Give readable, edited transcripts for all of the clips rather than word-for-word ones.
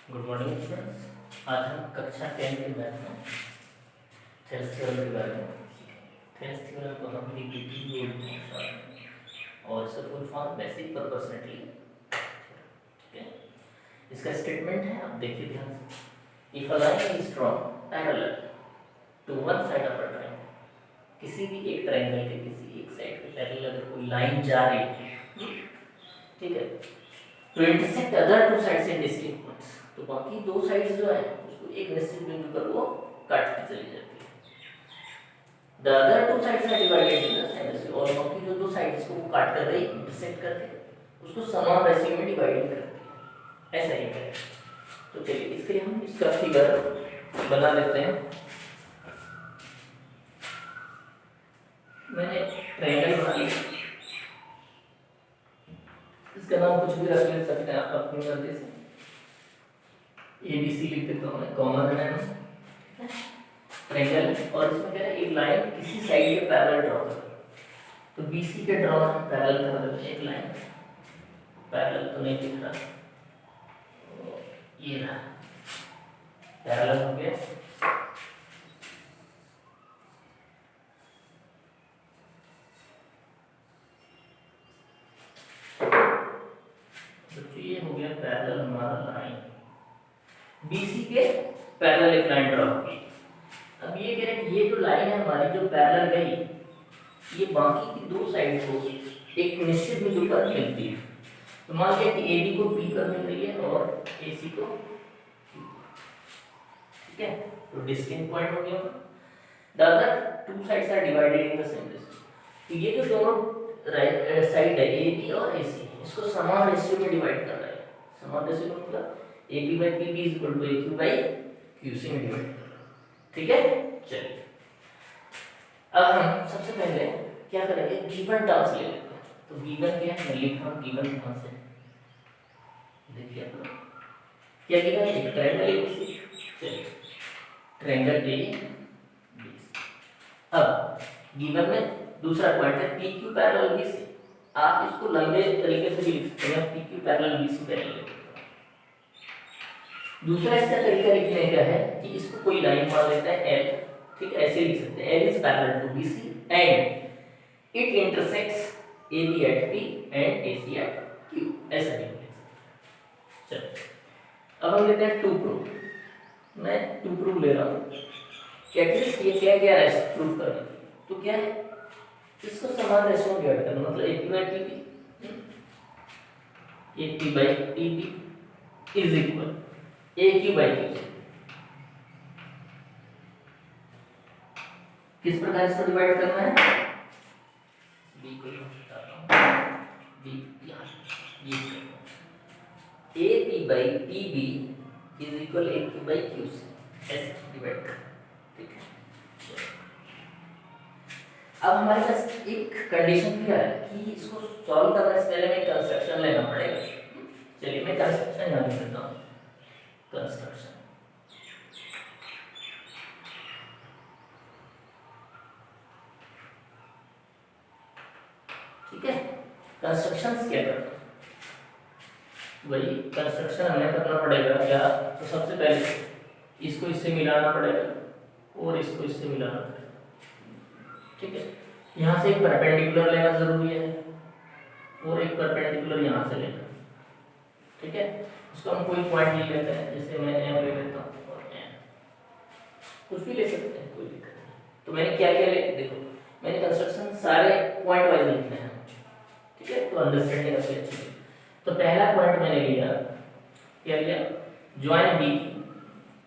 Good morning students. आज हम कक्षा 10 के मैथ में थेल्स थ्योरम के बारे में सीखेंगे। थेल्स थ्योरम को हम डीपीटी बोलते हैं शॉर्ट में, और इसका फुल फॉर्म बेसिक प्रोपोर्शनलिटी। ठीक है, इसका स्टेटमेंट है, आप देखिए ध्यान से। If a line is drawn parallel to one side of a triangle, किसी भी एक ट्रायंगल के किसी एक साइड पे पैरेलल अगर कोई लाइन जा रही है, ठीक है, तो intersect other two sides in distinct points, तो बाकी दो साइड्स जो है उसको एक निश्चित बिंदु पर वो काटती चली जाती है। The other two sides are divided in the same ratio, और बाकी जो दो साइड्स को वो काट कर गई इंटरसेक्ट करके उसको समान रेशियो में डिवाइड करती है। ऐसा ही है। तो चलिए इसके लिए हम इसका फिगर बना लेते हैं। मैंने ट्रायंगल बना लिया, इसका नाम कुछ भी रख ले सकते हैं आप अपनी मर्जी से। ABC लिख देता हूँ मैं, कॉमन है ना ट्रायंगल, और इसमें क्या है, एक लाइन किसी साइड के पैरेलल ड्रॉ करो। तो BC के ड्रॉ हम पैरेलल कर देते हैं, एक लाइन पैरेलल तो नहीं दिख रहा, तो ये रहा पैरेलल हो गया। तो ये हो गया पैरेलल हमारा लाइन, BC के पैरेलल एक लाइन ड्रॉ की। अब ये कह रहे हैं ये जो लाइन है हमारी जो पैरेलल गई, ये बाकी की दो साइड को एक निश्चित बिंदु पर मिलती है। तो मान लिया कि AB को B पर मिल रही है और AC को Q। ठीक है, तो डिस्टिंक्ट पॉइंट हो गया। The other two sides are divided in the same ratio, तो ये जो दोनों साइड है AB और AC, इसको समान रेशियो में डिवाइड कर रहा है। समान रेशियो में मतलब AB by PB is equal to AQ by QC में डिवाइड कर रहा है। ठीक है, चलिए अब हम सबसे पहले क्या करेंगे, गिवन टर्म्स ले लेते हैं। तो गिवन क्या है, मैं लिख रहा हूँ गिवन कहाँ से, देखिए क्या गिवन है, एक ट्रायंगल ABC। चलिए ट्रायंगल ABC, अब गिवन में दूसरा पॉइंट है PQ पैरेलल BC। आप इसको लंबे तरीके से भी लिख सकते हैं, PQ पैरेलल BC पैरेलल। दूसरा इसका तरीका लिखने का है कि इसको कोई लाइन मान लेता है L, ठीक, ऐसे लिख सकते हैं L is parallel to BC and it intersects AB at P and AC at Q, ऐसा भी लिख सकते हैं। चलो अब हम लेते हैं टू प्रूफ। मैं टू प्रूफ ले रहा हूँ, कैटलिस्ट ये क्या क्या है प्रूफ करने, तो क्या है, इसको समान रेशियो में डिवाइड करना, मतलब AP by TB, AP by TB is equal AQ by QC। किस प्रकार इसको डिवाइड करना है, B को बताता हूँ, B ये AP by PB is equal AQ by QC, ऐसे डिवाइड करना। ठीक है, अब हमारे पास एक कंडीशन क्या है कि इसको सॉल्व करने से पहले में कंस्ट्रक्शन लेना पड़ेगा। चलिए मैं कंस्ट्रक्शन यहाँ लिख देता हूँ, कंस्ट्रक्शन। ठीक है, कंस्ट्रक्शंस क्या करते हैं, वही कंस्ट्रक्शन हमें करना पड़ेगा क्या, तो सबसे पहले इसको इससे मिलाना पड़ेगा और इसको इससे मिलाना पड़ेगा। ठीक है, यहाँ से एक परपेंडिकुलर लेना जरूरी है और एक परपेंडिकुलर यहाँ से लेना। ठीक है, उसको हम कोई पॉइंट ले लेते हैं, जैसे मैं M ले लेता हूँ और N, कुछ भी ले सकते हैं, कोई दिक्कत नहीं। तो मैंने क्या क्या ले, देखो मैंने कंस्ट्रक्शन सारे पॉइंट वाइज लिखने हैं। ठीक है, तो अंडरस्टैंडिंग अच्छी अच्छी। तो पहला पॉइंट मैंने लिया, क्या लिया, ज्वाइन B।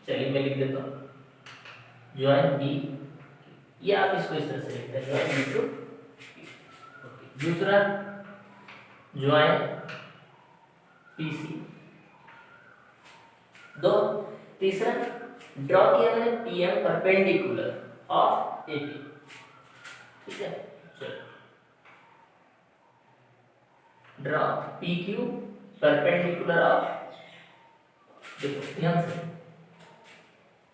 चलिए मैं लिख देता हूँ ज्वाइन B, ये आप इसको इस तरह से लिखते हैं ज्वाइन B टू P। दूसरा ज्वाइन PC, दो। तीसरा ड्रॉ किया मैंने PM परपेंडिकुलर ऑफ AP। ठीक है, चलो ड्रॉ PQ परपेंडिकुलर ऑफ, देखो ध्यान से,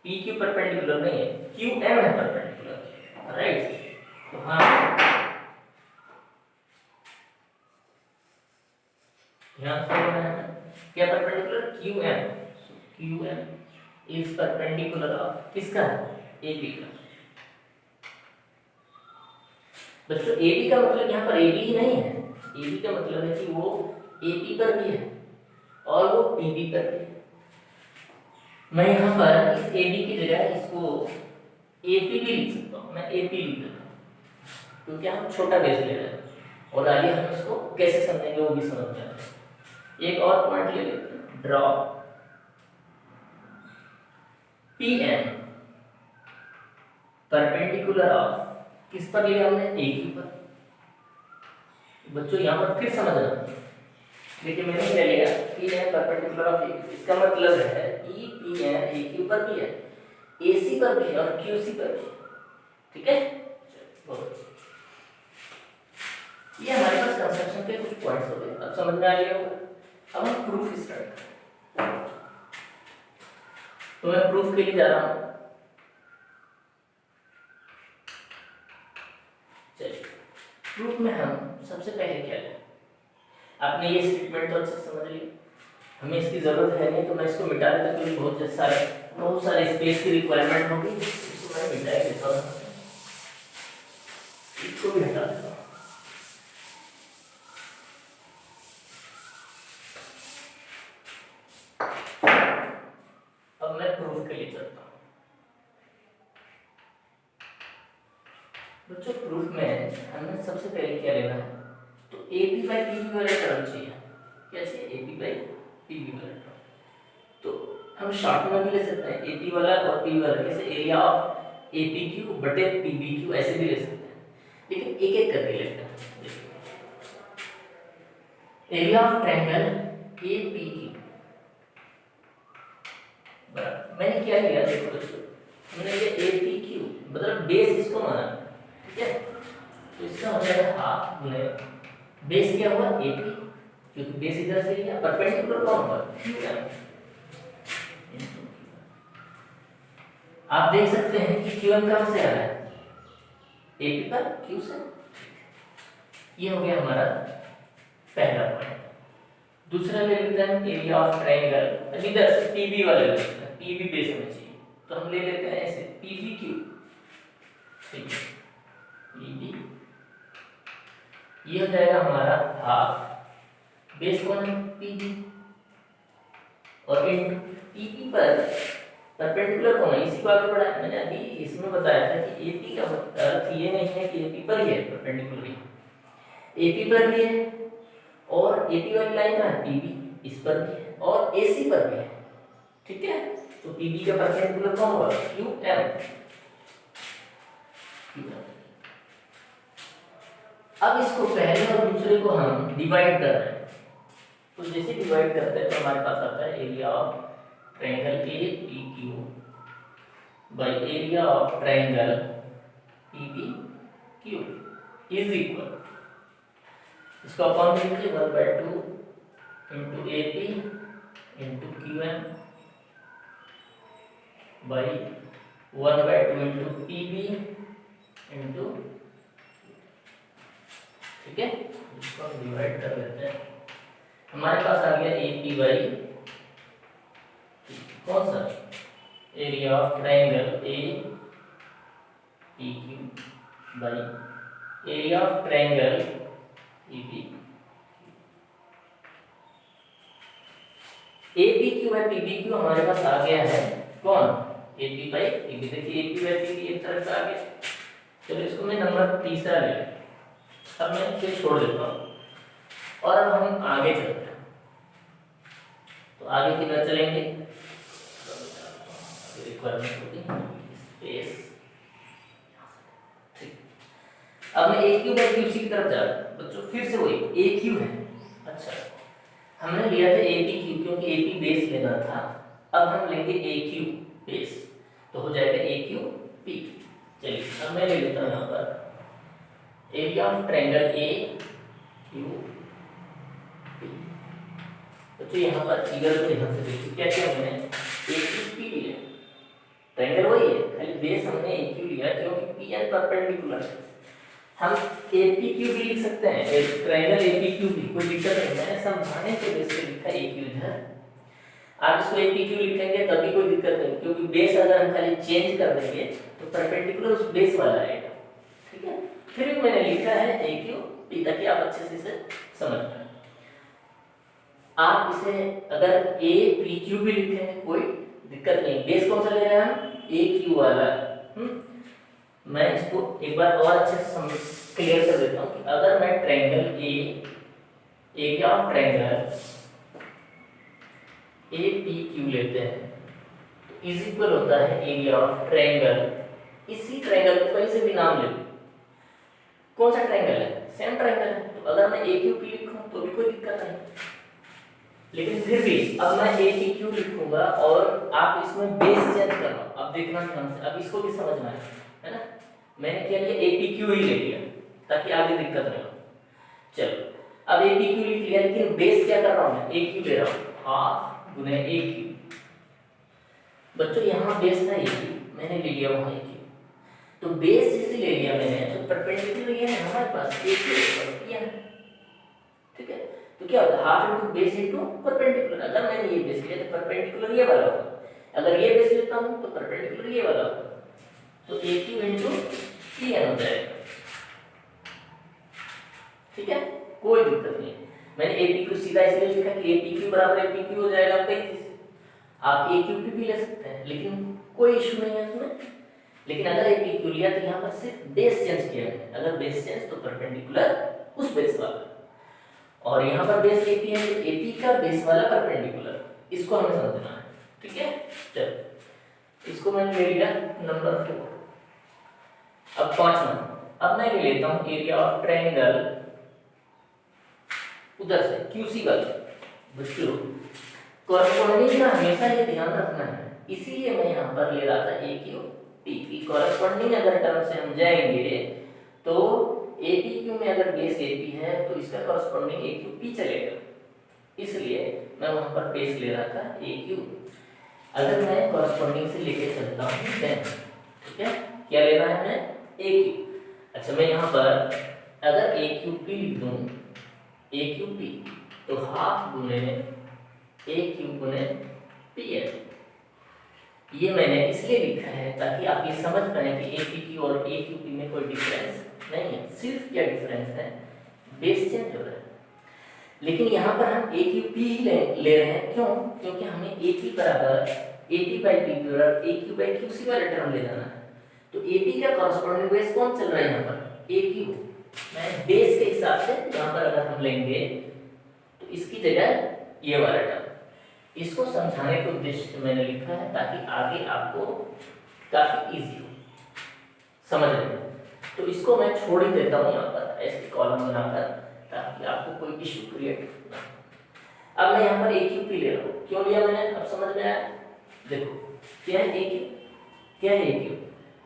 PQ परपेंडिकुलर नहीं है, QM है परपेंडिकुलर, राइट। तो हाँ ध्यान से क्या perpendicular, QM, Q M is perpendicular of किसका, ए बी का। बच्चों ए बी का मतलब यहाँ पर ए बी ही नहीं है, ए बी का मतलब है कि वो ए पी पर भी है और वो पी बी पर भी है। मैं यहाँ पर इस ए बी की जगह इसको ए पी भी लिख सकता हूँ, मैं ए पी लिख देता हूँ क्योंकि हम छोटा बेस ले रहे हैं और आगे हम इसको कैसे समझेंगे वो भी समझ में आएगा। एक और पॉइंट ले लेते हैं, draw P N perpendicular of किस पर लिया हमने, ए क्यू पर। बच्चों यहाँ पर फिर समझना, देखिए मैंने क्या लिया, P N perpendicular of A Q, इसका मतलब है E P N A Q पर भी है, ए सी पर भी है और क्यू सी पर भी है। ठीक है, ये हमारे पास कंस्ट्रक्शन के कुछ पॉइंट्स हो गए, अब समझ में आ गया होगा। अब हम प्रूफ स्टार्ट करें, तो मैं प्रूफ के लिए जा रहा हूं। चलिए प्रूफ में हम सबसे पहले क्या करें, आपने ये स्टेटमेंट तो अच्छे से समझ लिया, हमें इसकी जरूरत है नहीं तो मैं इसको मिटा देता हूं क्योंकि बहुत सारे स्पेस की रिक्वायरमेंट होगी, इसको मैं मिटा देता हूं, इसको भी हटा देता हूं। अब मैं प्रूफ के लिए चलता हूं। बच्चों प्रूफ में हमें सबसे पहले क्या लेना है, तो A P by P B वाला टर्म चाहिए। क्या चाहिए, A P by P B वाला टर्म। तो हम शॉर्ट में भी ले सकते हैं, ए पी वाला और पी वाला, कैसे, area of A P Q बटे पी बी क्यू, ऐसे भी ले सकते हैं, लेकिन एक एक करके लेते हैं। Area of triangle A P Q, मैंने क्या लिया, देखो दोस्तों, हमने लिया ए पी क्यू, मतलब बेस इसको माना, ठीक है, तो इसका हो जाएगा हाफ गुने बेस क्या हुआ ए पी, क्योंकि बेस इधर से लिया, परपेंडिकुलर कौन हुआ, क्यू एम। आप देख सकते हैं कि क्यू एम कहां से आ रहा है, ए पी पर क्यू से। ये हो गया हमारा पहला पॉइंट। दूसरा ले लेते हैं एरिया ऑफ ट्रायंगल, इधर से पीबी वाले ले लेते हैं, पीबी बेस में चाहिए तो हम ले लेते हैं ऐसे पीबी क्यू, ठीक है, पीबी, ये हो जाएगा हमारा हाफ, बेस कौन है, पीबी, और इनटू पीबी पर परपेंडिकुलर कौन है, इसी को आगे बढ़ाया मैंने अभी इसमें बताया था कि एपी का अर्थ ये नहीं है कि एपी पर ही है परपेंडिकुलर ही, एपी पर भी है और एपी वाली लाइन है पीबी, इस पर भी है और एसी पर भी है, ठीक है। तो पीबी का परपेंडिकुलर कौन होगा, क्यू एम। अब इसको पहले और दूसरे को हम डिवाइड कर रहे हैं, तो जैसे डिवाइड करते हैं तो हमारे पास आता है area of triangle A P Q by area of triangle P B Q is equal, इसको अपॉन लीजिए 1/2 into A P into Q M by 1/2 into P B into, ठीक है, इसको हम डिवाइड कर लेते हैं, हमारे पास आ गया ए पी बाई कौन सा, area of triangle A P Q by area of triangle A B, A P Q by P B Q हमारे पास आ गया है कौन, A P by P B. देखिए A P by P B एक तरफ से आ गया, चलो इसको मैं नंबर तीसरा ले लेता हूं, अब मैं इसे छोड़ देता हूं और अब हम आगे चलते हैं, तो आगे किधर चलेंगे, रिक्वायरमेंट होगी स्पेस, ठीक। अब मैं ए क्यू बाई क्यू सी की तरफ जा रहा हूं, बच्चों फिर से वही ए क्यू है, अच्छा हमने लिया था ए पी क्यू क्योंकि ए पी बेस लेना था, अब हम लेंगे ए क्यू बेस, तो हो जाएगा ए क्यू पी। चलिए अब मैं ले लेता हूं यहाँ पर area of triangle A Q P, तो यहाँ पर फिगर को ध्यान से देखिए क्या क्या मैंने ए क्यू पी लिया, ट्रायंगल वही है, खाली बेस हमने ए क्यू लिया क्योंकि पी एन परपेंडिकुलर है, हम ए पी क्यू भी लिख सकते हैं, ट्रायंगल ए पी क्यू भी, कोई दिक्कत नहीं, मैंने समझाने के बेस पे लिखा ए क्यू इधर, आप इसको ए पी क्यू लिखेंगे तब भी कोई दिक्कत नहीं, क्योंकि बेस अगर हम खाली चेंज कर देंगे तो परपेंडिकुलर उस बेस वाला रहेगा। ठीक है, फिर भी मैंने लिखा है ए क्यू पी ताकि आप अच्छे से इसे समझ पाए। आप इसे अगर ए पी क्यू भी लिखेंगे कोई दिक्कत नहीं, बेस कौन सा ले रहे हैं हम, ए क्यू वाला। मैं इसको एक बार और अच्छे से क्लियर कर देता हूँ कि अगर मैं triangle area of triangle A P Q लेते हैं तो इज इक्वल होता है एरिया ऑफ ट्रायंगल, इसी ट्रायंगल को कहीं से भी नाम ले लो, कौन सा ट्रायंगल है, सेम ट्रायंगल है, तो अगर मैं ए क्यू पी लिखूं तो भी कोई दिक्कत नहीं। लेकिन फिर भी अब मैं ए पी क्यू लिखूंगा और आप इसमें बेस चेंज करना, अब देखना ध्यान से, अब इसको भी समझना है ना। मैंने क्या लिया, ए पी क्यू ही ले लिया ताकि आगे दिक्कत नहीं हो। चलो अब ए पी क्यू लिख लिया, लेकिन बेस क्या कर रहा हूं मैं, ए क्यू ले रहा हूं, हाफ गुने ए क्यू। बच्चों यहाँ बेस था ए क्यू, मैंने ले लिया वहां ए क्यू, तो बेस जिसे ले लिया मैंने तो परपेंडिकुलर ये है हमारे पास ए क्यू किया। ठीक है, तो क्या होता है, half into base into perpendicular. अगर मैंने ये बेस लिया तो परपेंडिकुलर ये वाला होगा, अगर ये बेस लेता हूं तो परपेंडिकुलर ये वाला होगा, तो ए क्यू इनटू पी एन हो जाएगा। ठीक है, कोई दिक्कत नहीं। मैंने ए पी क्यू सीधा इसलिए लिखा कि ए पी क्यू बराबर ए पी क्यू हो जाएगा, कई चीज आप ए क्यू पी भी ले सकते हैं, लेकिन कोई इशू नहीं है इसमें। लेकिन अगर ए पी क्यू लिया तो यहाँ पर सिर्फ बेस चेंज किया है, अगर बेस चेंज तो परपेंडिकुलर उस बेस वाला, और यहाँ पर बेस एपी है तो एपी का बेस वाला परपेंडिकुलर, इसको हमें समझना है। ठीक है, चलो इसको मैंने ले लिया नंबर 4। अब 5वां, अब मैं ले लेता हूँ एरिया ऑफ ट्रायंगल उधर से क्यूसी वाला। बच्चों कॉरस्पॉन्डिंग का हमेशा ये ध्यान रखना है, इसीलिए मैं यहाँ पर ले रहा था ए क्यू पी की कॉरस्पॉन्डिंग अगर टर्म से हम जाएंगे तो ए पी क्यू में अगर बेस ए पी है तो इसका कॉरस्पॉन्डिंग ए क्यू पी चलेगा, इसलिए मैं वहां पर बेस ले रहा था ए क्यू। अगर मैं कॉरस्पॉन्डिंग से लेके चलता हूँ देन, ठीक है, क्या लेना है मैं, ए क्यू। अच्छा मैं यहाँ पर अगर ए क्यू पी लिख दूँ, ए क्यू पी तो हाफ गुने ए क्यू गुने पी एन। ये मैंने इसलिए लिखा है ताकि आप ये समझ पाए कि ए पी क्यू और ए क्यू पी में कोई डिफरेंस नहीं है, सिर्फ क्या डिफरेंस है, बेस चेंज हो रहा है। लेकिन यहाँ पर हम ए क्यू पी ही ले रहे हैं, क्यों, क्योंकि हमें ए पी बराबर ए पी बाई पी क्यू और ए क्यू बाई क्यू सी वाला टर्म ले जाना है। तो ए पी का कॉरस्पॉन्डिंग बेस कौन चल रहा है यहाँ पर, ए क्यू। मैं बेस के हिसाब से यहाँ पर अगर हम लेंगे तो इसकी जगह ये वाला टर्म, इसको समझाने के उद्देश्य से मैंने लिखा है ताकि आगे आपको काफी इजी हो समझने में। तो इसको मैं छोड़ ही देता हूँ यहाँ पर ऐसे कॉलम बनाकर ताकि आपको कोई इशू क्रिएट ना हो। अब मैं यहाँ पर ए क्यू पी ले रहा हूँ, क्यों लिया मैंने, अब समझ में आया। देखो क्या है ए क्यू, क्या है ए क्यू,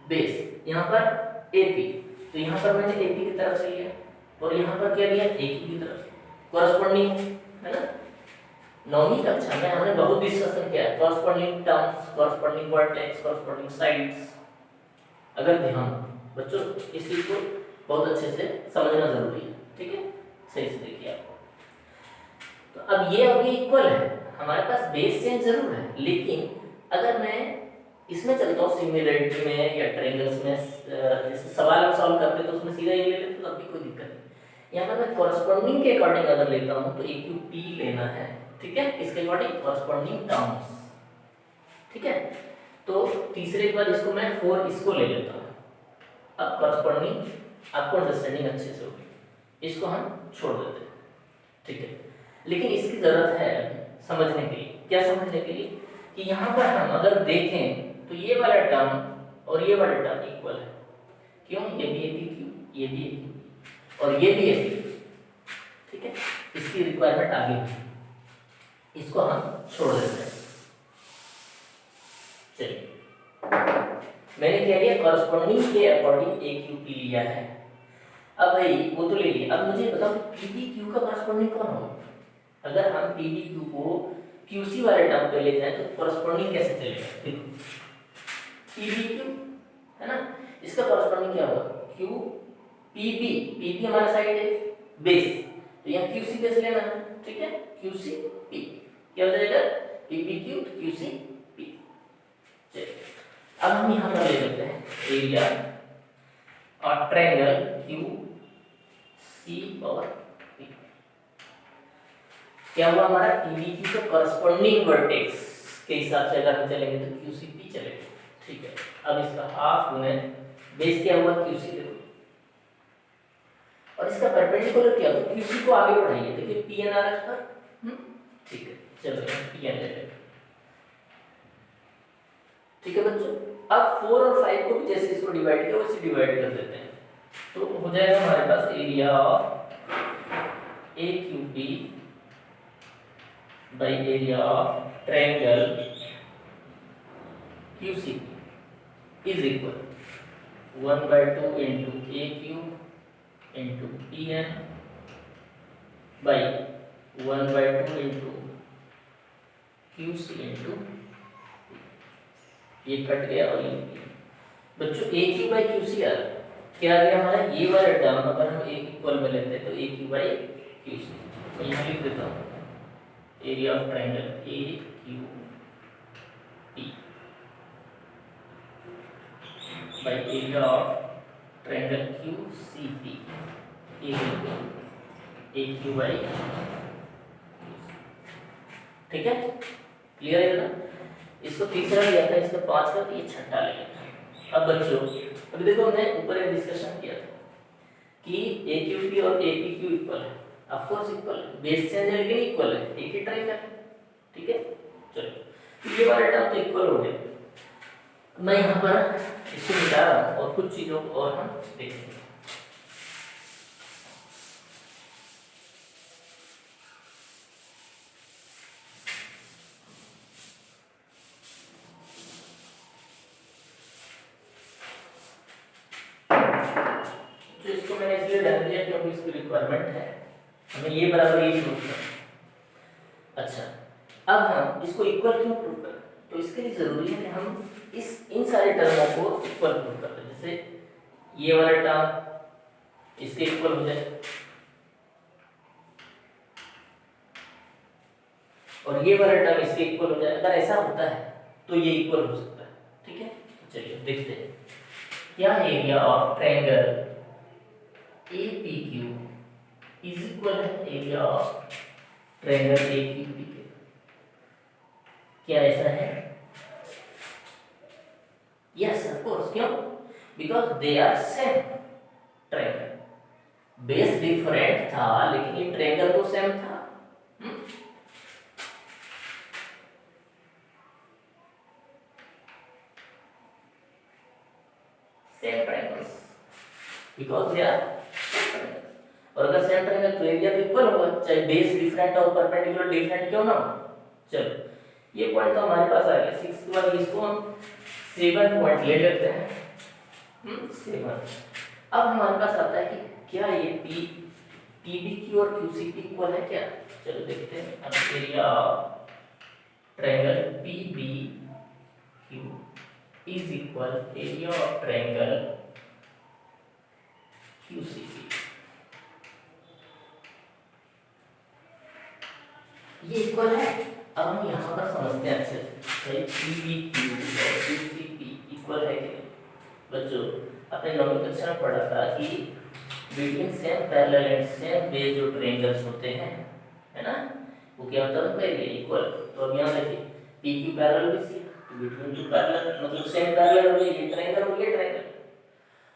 बेस, यहाँ पर ए पी, तो यहाँ पर मैंने ए पी की तरफ से लिया और यहाँ पर क्या लिया, ए क्यू की तरफ से, कॉरस्पॉन्डिंग है ना। 9वीं कक्षा में हमने बहुत डिस्कशन किया है, corresponding terms, corresponding vertex, corresponding sides. अगर ध्यान बच्चों इस चीज को बहुत अच्छे से समझना जरूरी है, ठीक है, सही से देखिए आपको। तो अब ये अभी इक्वल है, हमारे पास बेस चेंज जरूर है, लेकिन अगर मैं इसमें चलता हूँ सिमिलरिटी में या ट्रायंगल्स में, जैसे सवाल हम सॉल्व करते तो उसमें सीधा ये ले लेते तो तब भी कोई दिक्कत नहीं। यहाँ पर मैं कॉरस्पॉन्डिंग के अकॉर्डिंग अगर लेता हूँ तो ए क्यू पी लेना है, ठीक है, इसके अकॉर्डिंग कॉरस्पॉन्डिंग टर्म्स, ठीक है। तो तीसरे के बाद इसको मैं 4 इसको ले लेता हूँ। अब कॉरस्पॉन्डिंग आपको अंडरस्टैंडिंग अच्छे से होगी, इसको हम छोड़ देते हैं, ठीक है। लेकिन इसकी जरूरत है समझने के लिए, क्या समझने के लिए, कि यहाँ पर हम अगर देखें तो ये वाला टर्म और ये वाला टर्म इक्वल है, क्यों, ये भी ए पी क्यू, ये भी ए क्यू और ये भी ए पी क्यू, ठीक है। इसकी रिक्वायरमेंट आगे है, इसको हम छोड़ देते हैं। चलिए मैंने क्या लिया, कॉरस्पॉन्डिंग के अकॉर्डिंग ए क्यू पी लिया है। अब भाई वो तो ले लिया, अब मुझे बताओ पी पी क्यू का कॉरस्पॉन्डिंग कौन होगा। अगर हम पी पी क्यू को क्यू सी वाले टर्म पे ले जाएं तो कॉरस्पॉन्डिंग कैसे चलेगा, देखो पी पी क्यू है ना, इसका कॉरस्पॉन्डिंग क्या होगा, Q P P, P P हमारा साइड है बेस, तो यहाँ क्यू सी बेस लेना है, ठीक है, क्यू सी पी क्या हो जाएगा, PBQ QC P। चलिए अब हम यहाँ पर ले लेते हैं एरिया और ट्रायंगल QC और P। क्या हुआ हमारा PBQ के करस्पॉन्डिंग वर्टेक्स के हिसाब से अगर हम चलेंगे तो QCP चलेगा, ठीक है। अब इसका हाफ गुने बेस क्या हुआ QC देखो, और इसका परपेंडिकुलर क्या होगा, QC को आगे बढ़ाइए, देखिए PNRS पर, ठीक है। चलो PN ले लेते, ठीक है बच्चों। अब 4 और 5 को भी जैसे इसको डिवाइड किया वैसे डिवाइड कर देते हैं, तो हो जाएगा हमारे पास area of AQP by area of triangle QCP is equal 1/2 into AQ into PN by 1/2 into QC into, ये कट गया और ये बच्चों AQ बाई QC आ रहा, क्या आ गया हमारा ये वाला टर्म अगर हम एक इक्वल में लेते हैं तो AQ बाई QC, तो यहाँ लिख देता हूँ area of triangle AQP by area of triangle QCP is equal AQ by, ठीक है, क्लियर है ना। इसको तीसरा लिया था, इसको 5 का, ये छठा ले लेता। अब बच्चों अभी देखो हमने ऊपर एक डिस्कशन किया था कि AQP और APQ इक्वल है, ऑफ कोर्स इक्वल है, बेस चेंज है लेकिन इक्वल है, एक ही ट्राई कर, ठीक है। चलो तो ये वाला टर्म तो इक्वल हो गया, मैं यहाँ पर इसको मिटा रहा हूँ और कुछ चीज़ों को और हम देखेंगे। इसको मैंने इसलिए डाल दिया क्योंकि इसकी रिक्वायरमेंट है, हमें ये बराबर ये प्रूव करना। अच्छा अब हम इसको इक्वल क्यों प्रूव करें, तो इसके लिए जरूरी है कि हम इन सारे टर्मों को इक्वल प्रूव कर दें। जैसे ये वाला टर्म इसके इक्वल हो जाए और ये वाला टर्म इसके इक्वल हो जाए, अगर ऐसा होता है तो ये इक्वल हो सकता है, ठीक है। चलिए देखते हैं क्या area of triangle APQ is equal है एरिया ऑफ ट्रायंगल AQP के, क्या ऐसा है? यस ऑफ कोर्स, क्यों? Because they are same triangle, base different था लेकिन ये ट्रायंगल तो सेम था। Same triangles because they are, और अगर सेम ट्रायंगल तो एरिया तो इक्वल होगा, चाहे बेस डिफरेंट और परपेंडिकुलर डिफरेंट क्यों ना हो। चलो ये पॉइंट तो हमारे पास आ गया 6 के बाद इसको हम 7 पॉइंट ले लेते हैं, 7। अब हमारे पास आता है कि क्या ये PBQ और QCP इक्वल है क्या। चलो देखते हैं। अब area triangle PBQ is equal area of triangle QCP, ये इक्वल है। अब हम यहाँ पर समझते हैं अच्छे से PBQ और QCP इक्वल है क्या। बच्चों अपने नोमेनक्लेचर में पढ़ा था कि between same parallel and same base जो ट्रायंगल्स होते हैं, है ना, वो क्या होता है उनका एरिया इक्वल। तो अब यहाँ देखिए PQ पैरेलल BC, तो बिटवीन टू पैरेलल मतलब सेम पैरेलल हो गया, ये ट्रायंगल हो गया ट्रायंगल,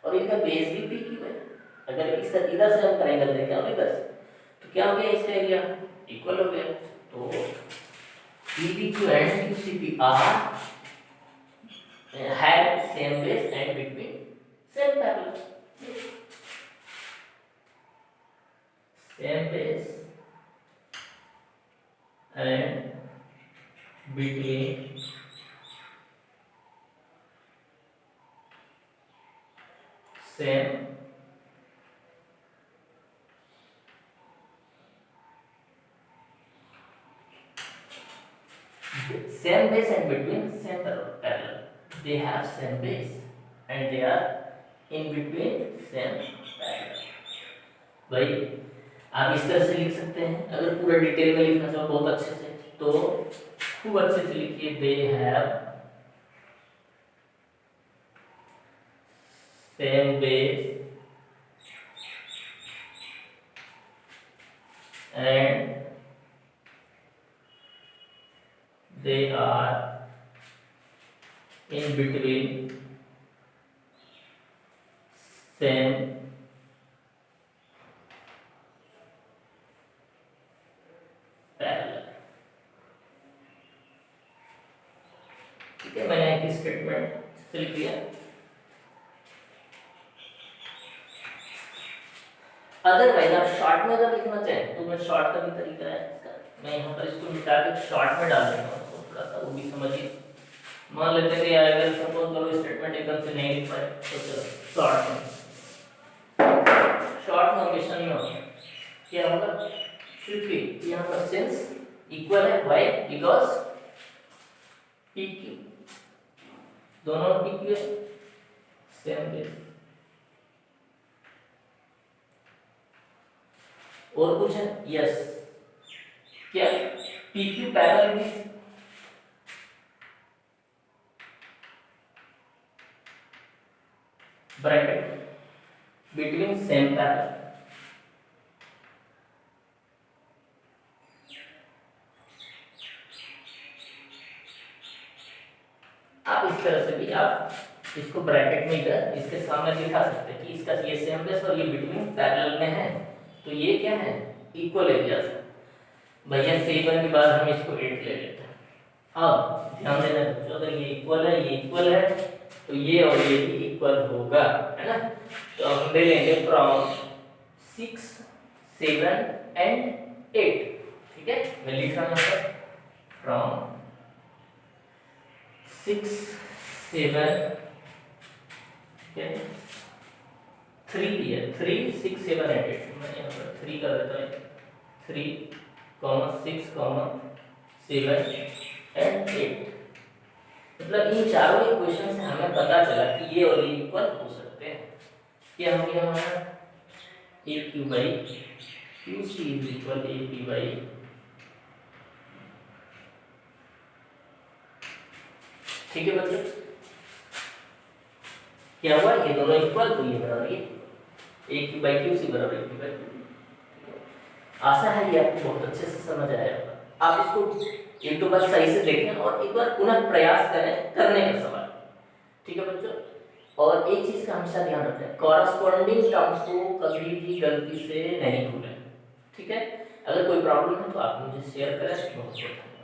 और इनका बेस भी PQ है। अगर इधर से हम ट्रायंगल देखें और इधर से, तो क्या हो गया, इसका एरिया इक्वल हो गया। तो PBQ and QCP are have same base and between same parallel, same base and between same base and between same parallel, they have same base and they are in between same parallel। भाई आप इस तरह से लिख सकते हैं, अगर पूरा डिटेल में लिखना चाहो बहुत अच्छे से, तो खूब अच्छे से लिखिए, they have same base and they are in between same parallel। ठीक है, मैंने एक स्टेटमेंट से लिख दिया। अदरवाइज आप शॉर्ट में अगर लिखना चाहें तो मैं शॉर्ट का भी तरीका है इसका, मैं यहाँ पर इसको मिटा के शॉर्ट में डाल देता हूँ, तो थोड़ा सा वो भी समझिए। मान लेते हैं कि अगर सपोज करो स्टेटमेंट एकदम से नहीं लिख पाए तो चलो शॉर्ट में, शॉर्ट नोटेशन में होगा क्या होगा, क्योंकि यहाँ पर सेंस इक्वल है, व्हाई, बिकॉज पी क्यू दोनों पी क्यू है सेम बेस। और कुछ है, यस, क्या पी क्यू पैरेलल भी ब्रैकेट बिटवीन सेम पैरेलल। आप इस तरह से भी आप इसको ब्रैकेट में इधर इसके सामने दिखा सकते हैं कि इसका ये सेम बेस और ये बिटवीन पैरेलल में है, तो ये क्या है, इक्वल एरिया से। भैया 7 के बाद हम इसको 8 ले लेते हैं। अब ध्यान देना बच्चों, अगर ये इक्वल है, ये इक्वल है, तो ये और ये भी इक्वल होगा, है ना। तो हम ले लेंगे फ्रॉम 6, 7 एंड 8। ठीक है, मैं लिख रहा हूँ यहाँ पर फ्रॉम 6, 7, 3 दिया, 3, 6, 7 एंड 8। मैं यहाँ पर 3 कर देता हूँ, 3, 6, 7 एंड 8। मतलब इन चारों इक्वेशन से हमें पता चला कि ये और ये इक्वल हो सकते हैं। क्या हो गया हमारा, A Q by Q C is equal A P by, ठीक है बच्चों। क्या हुआ, ये दोनों इक्वल, तो ये बराबर ये ए क्यू बाई क्यू सी बराबर ए पी बाई क्यू। आशा है ये आपको बहुत अच्छे से समझ आया होगा। आप इसको एक दो बार सही से देखें और एक बार पुनः प्रयास करें करने का सवाल, ठीक है बच्चों। और एक चीज का हमेशा ध्यान रखें, कॉरस्पॉन्डिंग टर्म्स को कभी भी गलती से नहीं भूलें, ठीक है। अगर कोई प्रॉब्लम है तो आप मुझे शेयर करें, बहुत बहुत